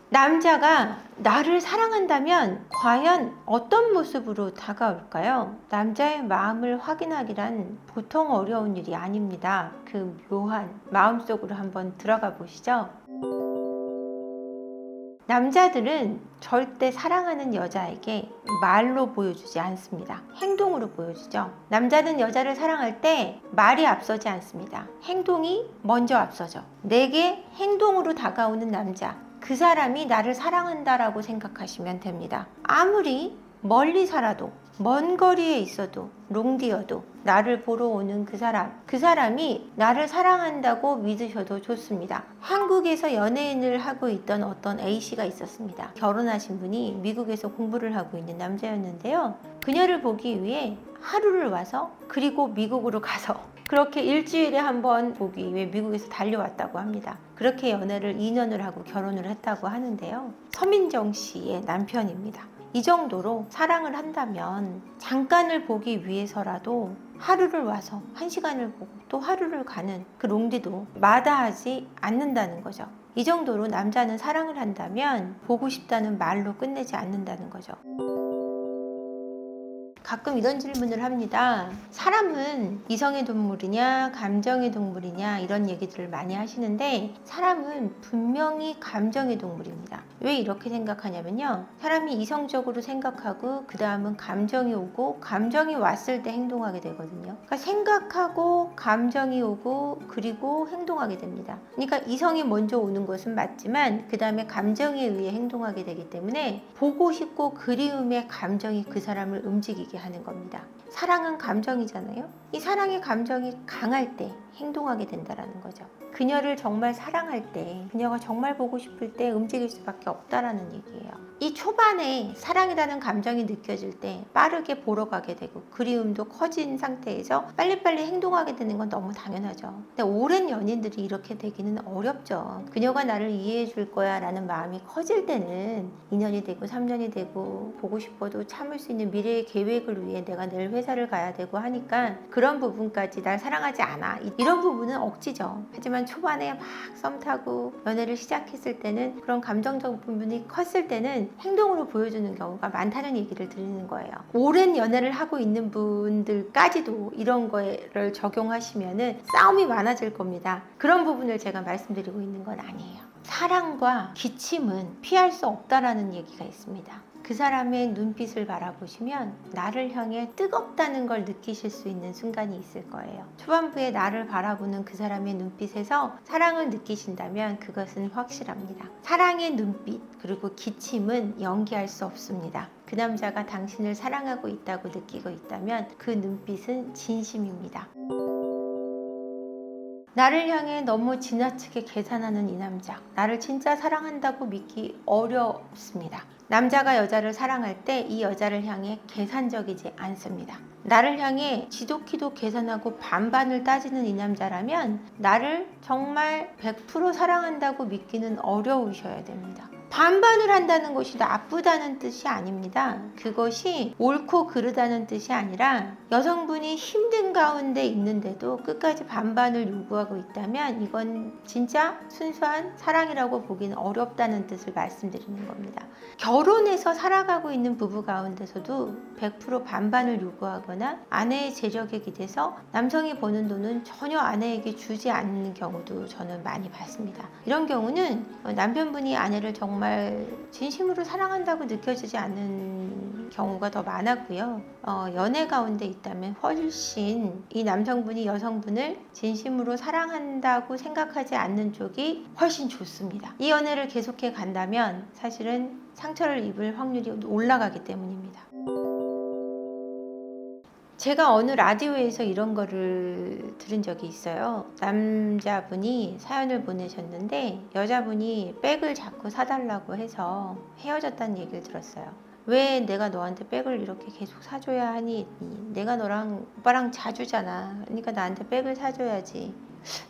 남자가 나를 사랑한다면 과연 어떤 모습으로 다가올까요? 남자의 마음을 확인하기란 보통 어려운 일이 아닙니다. 그 묘한 마음속으로 한번 들어가 보시죠. 남자들은 절대 사랑하는 여자에게 말로 보여주지 않습니다. 행동으로 보여주죠. 남자는 여자를 사랑할 때 말이 앞서지 않습니다. 행동이 먼저 앞서죠. 내게 행동으로 다가오는 남자, 그 사람이 나를 사랑한다라고 생각하시면 됩니다. 아무리 멀리 살아도, 먼 거리에 있어도, 롱디어도 나를 보러 오는 그 사람이 나를 사랑한다고 믿으셔도 좋습니다. 한국에서 연예인을 하고 있던 어떤 A씨가 있었습니다. 결혼하신 분이 미국에서 공부를 하고 있는 남자였는데요. 그녀를 보기 위해 하루를 와서, 그리고 미국으로 가서 그렇게 일주일에 한 번 보기 위해 미국에서 달려왔다고 합니다. 그렇게 연애를 2년을 하고 결혼을 했다고 하는데요. 서민정 씨의 남편입니다. 이 정도로 사랑을 한다면 잠깐을 보기 위해서라도 하루를 와서 1시간을 보고 또 하루를 가는 그 롱디도 마다하지 않는다는 거죠. 이 정도로 남자는 사랑을 한다면 보고 싶다는 말로 끝내지 않는다는 거죠. 가끔 이런 질문을 합니다. 사람은 이성의 동물이냐 감정의 동물이냐 이런 얘기들을 많이 하시는데, 사람은 분명히 감정의 동물입니다. 왜 이렇게 생각하냐면요, 사람이 이성적으로 생각하고 그 다음은 감정이 오고, 감정이 왔을 때 행동하게 되거든요. 그러니까 생각하고 감정이 오고 그리고 행동하게 됩니다. 그러니까 이성이 먼저 오는 것은 맞지만 그 다음에 감정에 의해 행동하게 되기 때문에 보고 싶고 그리움의 감정이 그 사람을 움직이게 하는 겁니다. 사랑은 감정이잖아요. 이 사랑의 감정이 강할 때 행동하게 된다는 거죠. 그녀를 정말 사랑할 때, 그녀가 정말 보고 싶을 때 움직일 수밖에 없다라는 얘기예요. 이 초반에 사랑이라는 감정이 느껴질 때 빠르게 보러 가게 되고 그리움도 커진 상태에서 빨리빨리 행동하게 되는 건 너무 당연하죠. 근데 오랜 연인들이 이렇게 되기는 어렵죠. 그녀가 나를 이해해 줄 거야 라는 마음이 커질 때는 2년이 되고 3년이 되고 보고 싶어도 참을 수 있는 미래의 계획을 위해 내가 내일 회사를 가야 되고 하니까 그런 부분까지 날 사랑하지 않아, 이런 부분은 억지죠. 하지만 초반에 막 썸 타고 연애를 시작했을 때는, 그런 감정적 부분이 컸을 때는 행동으로 보여주는 경우가 많다는 얘기를 드리는 거예요. 오랜 연애를 하고 있는 분들까지도 이런 거를 적용하시면은 싸움이 많아질 겁니다. 그런 부분을 제가 말씀드리고 있는 건 아니에요. 사랑과 기침은 피할 수 없다라는 얘기가 있습니다. 그 사람의 눈빛을 바라보시면 나를 향해 뜨겁다는 걸 느끼실 수 있는 순간이 있을 거예요. 초반부에 나를 바라보는 그 사람의 눈빛에서 사랑을 느끼신다면 그것은 확실합니다. 사랑의 눈빛 그리고 기침은 연기할 수 없습니다. 그 남자가 당신을 사랑하고 있다고 느끼고 있다면 그 눈빛은 진심입니다. 나를 향해 너무 지나치게 계산하는 이 남자, 나를 진짜 사랑한다고 믿기 어렵습니다. 남자가 여자를 사랑할 때 이 여자를 향해 계산적이지 않습니다. 나를 향해 지독히도 계산하고 반반을 따지는 이 남자라면 나를 정말 100% 사랑한다고 믿기는 어려우셔야 됩니다. 반반을 한다는 것이 나쁘다는 뜻이 아닙니다. 그것이 옳고 그르다는 뜻이 아니라, 여성분이 힘든 가운데 있는데도 끝까지 반반을 요구하고 있다면 이건 진짜 순수한 사랑이라고 보기는 어렵다는 뜻을 말씀드리는 겁니다. 결혼해서 살아가고 있는 부부 가운데서도 100% 반반을 요구하거나 아내의 재력에 기대서 남성이 버는 돈은 전혀 아내에게 주지 않는 경우도 저는 많이 봤습니다. 이런 경우는 남편분이 아내를 정말 진심으로 사랑한다고 느껴지지 않는 경우가 더 많았고요. 연애 가운데 있다면 훨씬 이 남성분이 여성분을 진심으로 사랑한다고 생각하지 않는 쪽이 훨씬 좋습니다. 이 연애를 계속해 간다면 사실은 상처를 입을 확률이 올라가기 때문입니다. 제가 어느 라디오에서 이런 거를 들은 적이 있어요. 남자분이 사연을 보내셨는데 여자분이 백을 자꾸 사달라고 해서 헤어졌다는 얘기를 들었어요. 왜 내가 너한테 백을 이렇게 계속 사줘야 하니? 내가 너랑 오빠랑 자주잖아. 그러니까 나한테 백을 사줘야지.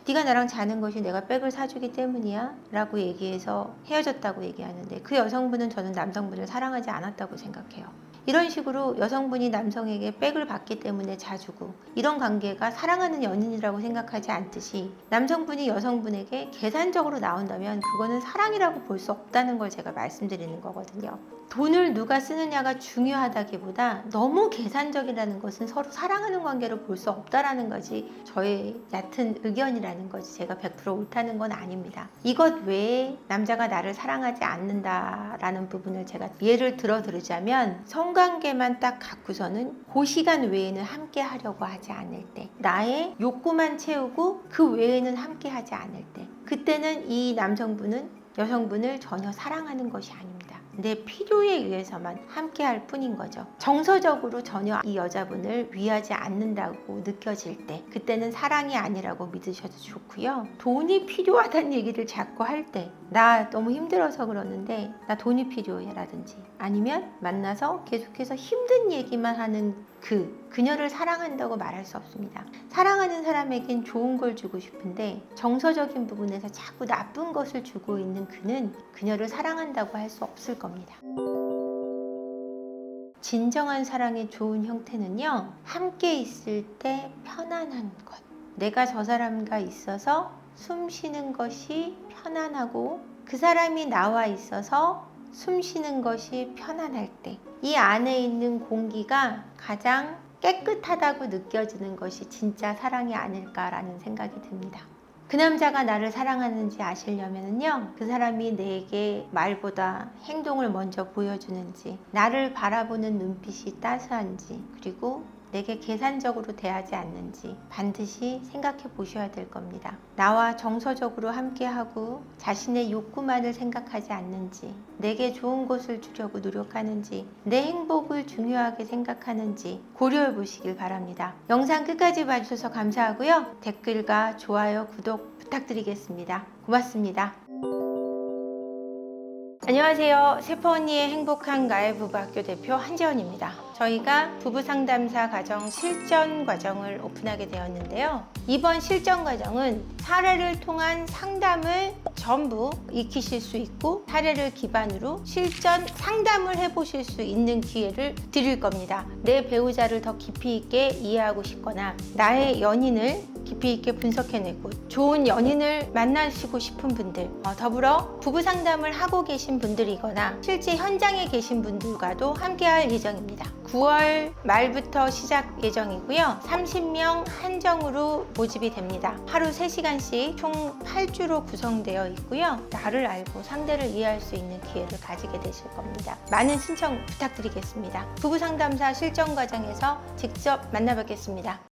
네가 나랑 자는 것이 내가 백을 사주기 때문이야? 라고 얘기해서 헤어졌다고 얘기하는데, 그 여성분은 저는 남성분을 사랑하지 않았다고 생각해요. 이런 식으로 여성분이 남성에게 백을 받기 때문에 자주고 이런 관계가 사랑하는 연인이라고 생각하지 않듯이 남성분이 여성분에게 계산적으로 나온다면 그거는 사랑이라고 볼 수 없다는 걸 제가 말씀드리는 거거든요. 돈을 누가 쓰느냐가 중요하다기보다 너무 계산적이라는 것은 서로 사랑하는 관계로 볼 수 없다라는 것이 저의 얕은 의견이라는 거지 제가 100% 옳다는 건 아닙니다. 이것 외에 남자가 나를 사랑하지 않는다라는 부분을 제가 예를 들어 드리자면 성관계만 딱 갖고서는 그 시간 외에는 함께 하려고 하지 않을 때 나의 욕구만 채우고 그 외에는 함께 하지 않을 때 그때는 이 남성분은 여성분을 전혀 사랑하는 것이 아닙니다. 내 필요에 의해서만 함께 할 뿐인 거죠. 정서적으로 전혀 이 여자분을 위하지 않는다고 느껴질 때 그때는 사랑이 아니라고 믿으셔도 좋고요. 돈이 필요하다는 얘기를 자꾸 할 때 나 너무 힘들어서 그러는데 나 돈이 필요해 라든지 아니면 만나서 계속해서 힘든 얘기만 하는 그녀를 사랑한다고 말할 수 없습니다. 사랑하는 사람에겐 좋은 걸 주고 싶은데 정서적인 부분에서 자꾸 나쁜 것을 주고 있는 그는 그녀를 사랑한다고 할 수 없을 겁니다. 진정한 사랑의 좋은 형태는요, 함께 있을 때 편안한 것. 내가 저 사람과 있어서 숨 쉬는 것이 편안하고 그 사람이 나와 있어서 숨 쉬는 것이 편안할 때 이 안에 있는 공기가 가장 깨끗하다고 느껴지는 것이 진짜 사랑이 아닐까라는 생각이 듭니다. 그 남자가 나를 사랑하는지 아시려면요, 그 사람이 내게 말보다 행동을 먼저 보여주는지, 나를 바라보는 눈빛이 따스한지, 그리고 내게 계산적으로 대하지 않는지 반드시 생각해 보셔야 될 겁니다. 나와 정서적으로 함께하고 자신의 욕구만을 생각하지 않는지, 내게 좋은 것을 주려고 노력하는지, 내 행복을 중요하게 생각하는지 고려해 보시길 바랍니다. 영상 끝까지 봐주셔서 감사하고요. 댓글과 좋아요, 구독 부탁드리겠습니다. 고맙습니다. 안녕하세요. 세포언니의 행복한 가해부부학교 대표 한지연입니다. 저희가 부부상담사 가정 실전 과정을 오픈하게 되었는데요. 이번 실전 과정은 사례를 통한 상담을 전부 익히실 수 있고 사례를 기반으로 실전 상담을 해보실 수 있는 기회를 드릴 겁니다. 내 배우자를 더 깊이 있게 이해하고 싶거나 나의 연인을 깊이 있게 분석해내고 좋은 연인을 만나시고 싶은 분들, 더불어 부부 상담을 하고 계신 분들이거나 실제 현장에 계신 분들과도 함께할 예정입니다. 9월 말부터 시작 예정이고요. 30명 한정으로 모집이 됩니다. 하루 3시간씩 총 8주로 구성되어 있고요. 나를 알고 상대를 이해할 수 있는 기회를 가지게 되실 겁니다. 많은 신청 부탁드리겠습니다. 부부 상담사 실전 과정에서 직접 만나뵙겠습니다.